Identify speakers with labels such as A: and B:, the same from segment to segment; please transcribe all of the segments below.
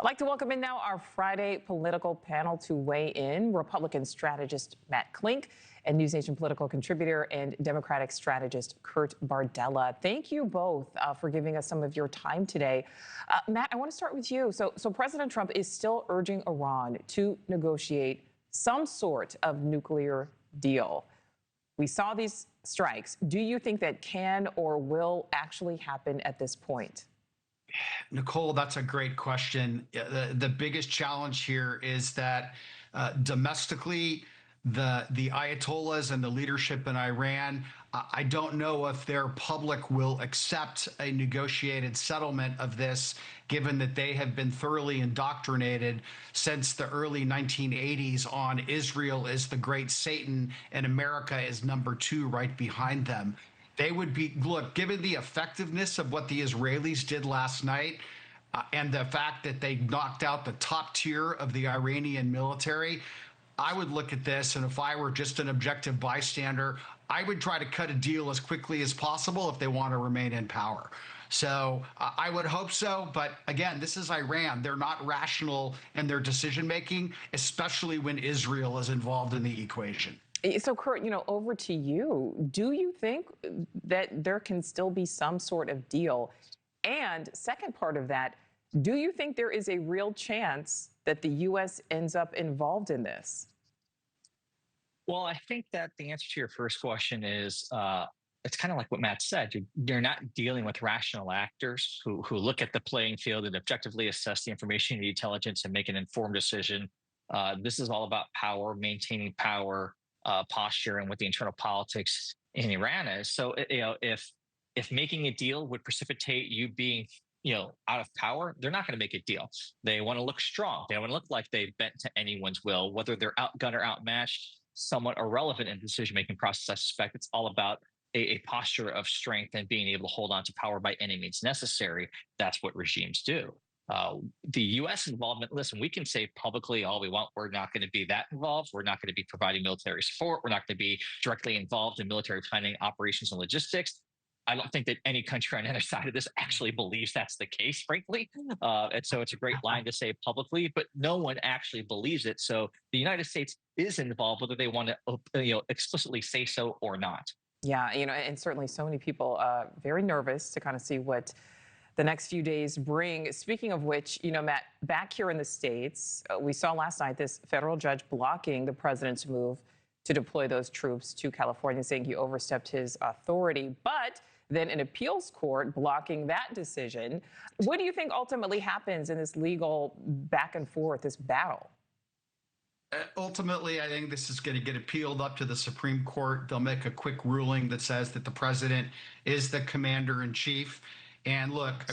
A: I'd like to welcome in now our Friday political panel to weigh in. Republican strategist Matt Klink and News Nation political contributor and Democratic strategist Kurt Bardella. Thank you both for giving us some of your time today. Matt, I want to start with you. So President Trump is still urging Iran to negotiate some sort of nuclear deal. We saw these strikes. Do you think that can or will actually happen at this point?
B: Nicole, that's a great question. The biggest challenge here is that domestically, the Ayatollahs and the leadership in Iran, I don't know if their public will accept a negotiated settlement of this, given that they have been thoroughly indoctrinated since the early 1980s on Israel is the great Satan and America is number two right behind them. They would be, look, given the effectiveness of what the Israelis did last night and the fact that they knocked out the top tier of the Iranian military, I would look at this, and if I were just an objective bystander, I would try to cut a deal as quickly as possible if they want to remain in power. So I would hope so. But again, this is Iran. They're not rational in their decision making, especially when Israel is involved in the equation.
A: So, Kurt, over to you. Do you think that there can still be some sort of deal? And second part of that, do you think there is a real chance that the U.S. ends up involved in this?
C: Well, I think that the answer to your first question is it's kind of like what Matt said. You're not dealing with rational actors who look at the playing field and objectively assess the information and the intelligence and make an informed decision. This is all about power, maintaining power, posture, and what the internal politics in Iran is. So, if making a deal would precipitate you being, out of power, they're not going to make a deal. They want to look strong. They want to look like they bent to anyone's will, whether they're outgunned or outmatched, somewhat irrelevant in the decision-making process. I suspect it's all about a posture of strength and being able to hold on to power by any means necessary. That's what regimes do. The U.S. involvement, listen, we can say publicly all we want. We're not going to be that involved. We're not going to be providing military support. We're not going to be directly involved in military planning, operations, and logistics. I don't think that any country on either side of this actually believes that's the case, frankly. And so it's a great line to say publicly, but no one actually believes it. So the United States is involved, whether they want to explicitly say so or not.
A: Yeah, and certainly so many people very nervous to kind of see what the next few days bring. Speaking of which, Matt, back here in the States, we saw last night this federal judge blocking the president's move to deploy those troops to California, saying he overstepped his authority. But then an appeals court blocking that decision. What do you think ultimately happens in this legal back and forth, this battle?
B: Ultimately, I think this is going to get appealed up to the Supreme Court. They'll make a quick ruling that says that the president is the commander in chief. And look,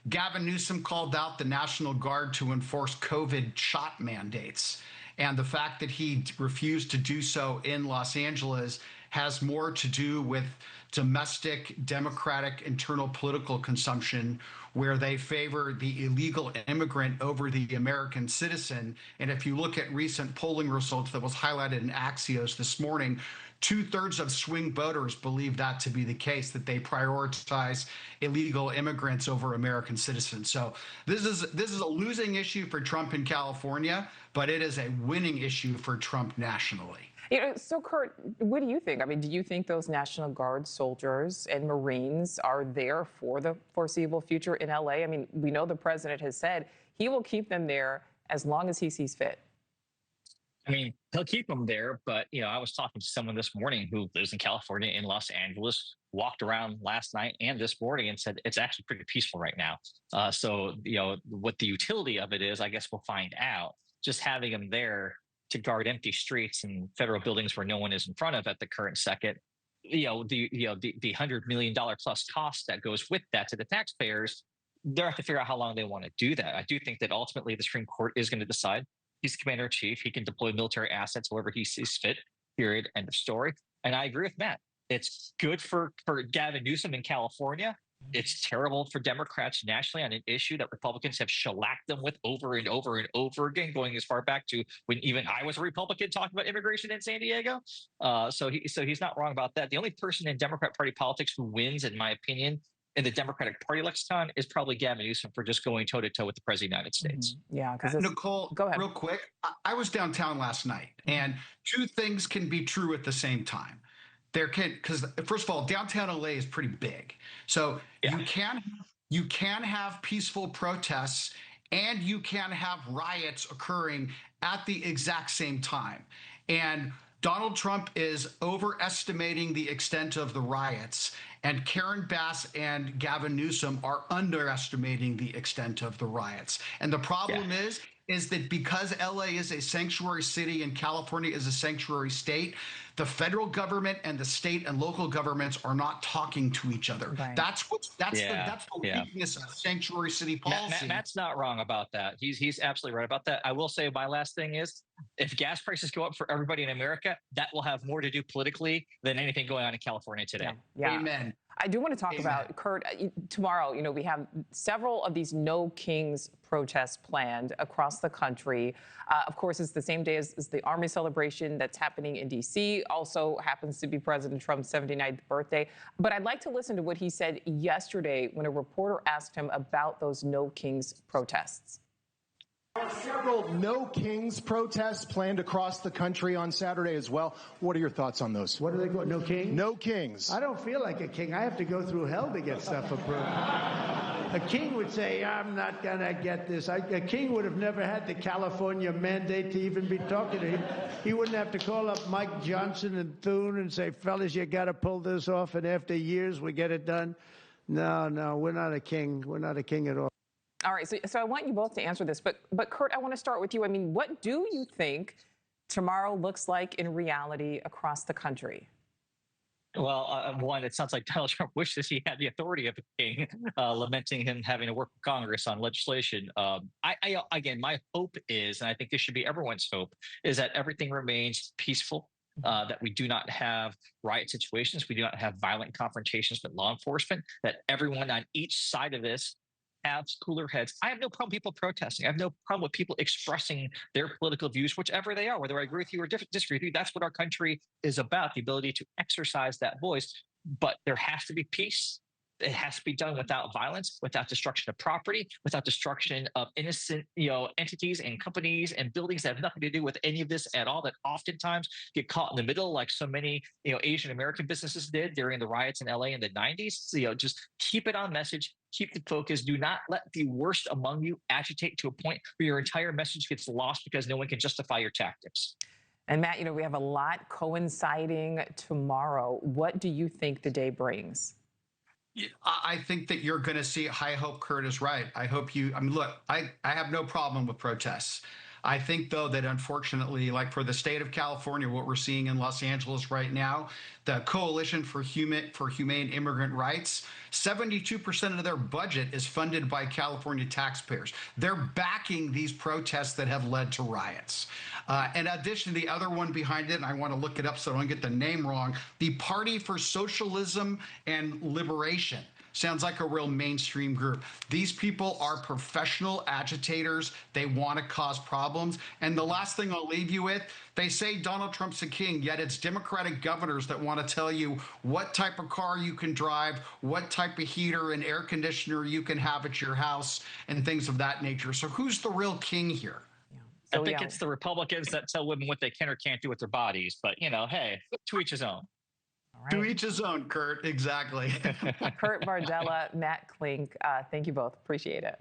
B: Gavin Newsom called out the National Guard to enforce COVID shot mandates. And the fact that he refused to do so in Los Angeles has more to do with domestic Democratic internal political consumption, where they favor the illegal immigrant over the American citizen. And if you look at recent polling results that was highlighted in Axios this morning, 2/3 of swing voters believe that to be the case, that they prioritize illegal immigrants over American citizens. So this is a losing issue for Trump in California, but it is a winning issue for Trump nationally.
A: So, Kurt, what do you think? Do you think those National Guard soldiers and Marines are there for the foreseeable future in L.A.? We know the president has said he will keep them there as long as he sees fit.
C: He'll keep them there, but, I was talking to someone this morning who lives in California, in Los Angeles, walked around last night and this morning and said it's actually pretty peaceful right now. So, what the utility of it is, I guess we'll find out. Just having them there to guard empty streets and federal buildings where no one is in front of at the current second, the $100 million plus cost that goes with that to the taxpayers, they'll have to figure out how long they want to do that. I do think that ultimately the Supreme Court is going to decide. He's the commander in chief. He can deploy military assets wherever he sees fit, period, end of story. And I agree with Matt. It's good for Gavin Newsom in California. It's terrible for Democrats nationally on an issue that Republicans have shellacked them with over and over and over again, going as far back to when even I was a Republican talking about immigration in San Diego. So he's not wrong about that. The only person in Democrat Party politics who wins, in my opinion, in the Democratic Party lexicon is probably Gavin Newsom for just going toe to toe with the President of the United States.
A: Yeah, because
B: Nicole,
A: go ahead.
B: real quick. I was downtown last night, and two things can be true at the same time. Because first of all, downtown LA is pretty big, so you can have peaceful protests and you can have riots occurring at the exact same time. And Donald Trump is overestimating the extent of the riots, and Karen Bass and Gavin Newsom are underestimating the extent of the riots. And the problem is that because LA is a sanctuary city and California is a sanctuary state, the federal government and the state and local governments are not talking to each other.
A: Right.
B: That's the weakness of sanctuary city policy.
C: Matt's not wrong about that. He's absolutely right about that. I will say my last thing is, if gas prices go up for everybody in America, that will have more to do politically than anything going on in California today.
A: Yeah.
B: Amen.
A: I do want to talk about, Kurt, tomorrow, we have several of these No Kings protests planned across the country. Of course, it's the same day as the Army celebration that's happening in D.C. Also happens to be President Trump's 79th birthday. But I'd like to listen to what he said yesterday when a reporter asked him about those No Kings protests.
D: There are several No Kings protests planned across the country on Saturday as well. What are your thoughts on those?
E: What do they call No Kings?
D: No Kings.
E: I don't feel like a king. I have to go through hell to get stuff approved. A king would say, I'm not going to get this. A king would have never had the California mandate to even be talking to him. He wouldn't have to call up Mike Johnson and Thune and say, fellas, you got to pull this off, and after years we get it done. No, we're not a king. We're not a king at all.
A: All right, so I want you both to answer this, but Kurt, I want to start with you. I mean, what do you think tomorrow looks like in reality across the country?
C: Well, one, it sounds like Donald Trump wishes he had the authority of a king, lamenting him having to work with Congress on legislation. Again, my hope is, and I think this should be everyone's hope, is that everything remains peaceful, that we do not have riot situations, we do not have violent confrontations with law enforcement, that everyone on each side of this have cooler heads. I have no problem with people protesting. I have no problem with people expressing their political views, whichever they are, whether I agree with you or disagree with you. That's what our country is about, the ability to exercise that voice. But there has to be peace. It has to be done without violence, without destruction of property, without destruction of innocent, entities and companies and buildings that have nothing to do with any of this at all, that oftentimes get caught in the middle, like so many, Asian American businesses did during the riots in LA in the 90s. So, just keep it on message, keep the focus. Do not let the worst among you agitate to a point where your entire message gets lost because no one can justify your tactics.
A: And Matt, we have a lot coinciding tomorrow. What do you think the day brings?
B: I think that you're going to see. I hope Kurt is right. I hope look, I have no problem with protests. I think, though, that unfortunately, like for the state of California, what we're seeing in Los Angeles right now, the Coalition for Humane Immigrant Rights, 72% of their budget is funded by California taxpayers. They're backing these protests that have led to riots. In addition, the other one behind it, and I want to look it up so I don't get the name wrong, the Party for Socialism and Liberation. Sounds like a real mainstream group. These people are professional agitators. They want to cause problems. And the last thing I'll leave you with, they say Donald Trump's a king, yet it's Democratic governors that want to tell you what type of car you can drive, what type of heater and air conditioner you can have at your house, and things of that nature. So who's the real king here?
C: I think it's the Republicans that tell women what they can or can't do with their bodies. But, hey, to each his own.
A: Right.
B: To each his own, Kurt. Exactly.
A: Kurt Bardella, Matt Klink, thank you both. Appreciate it.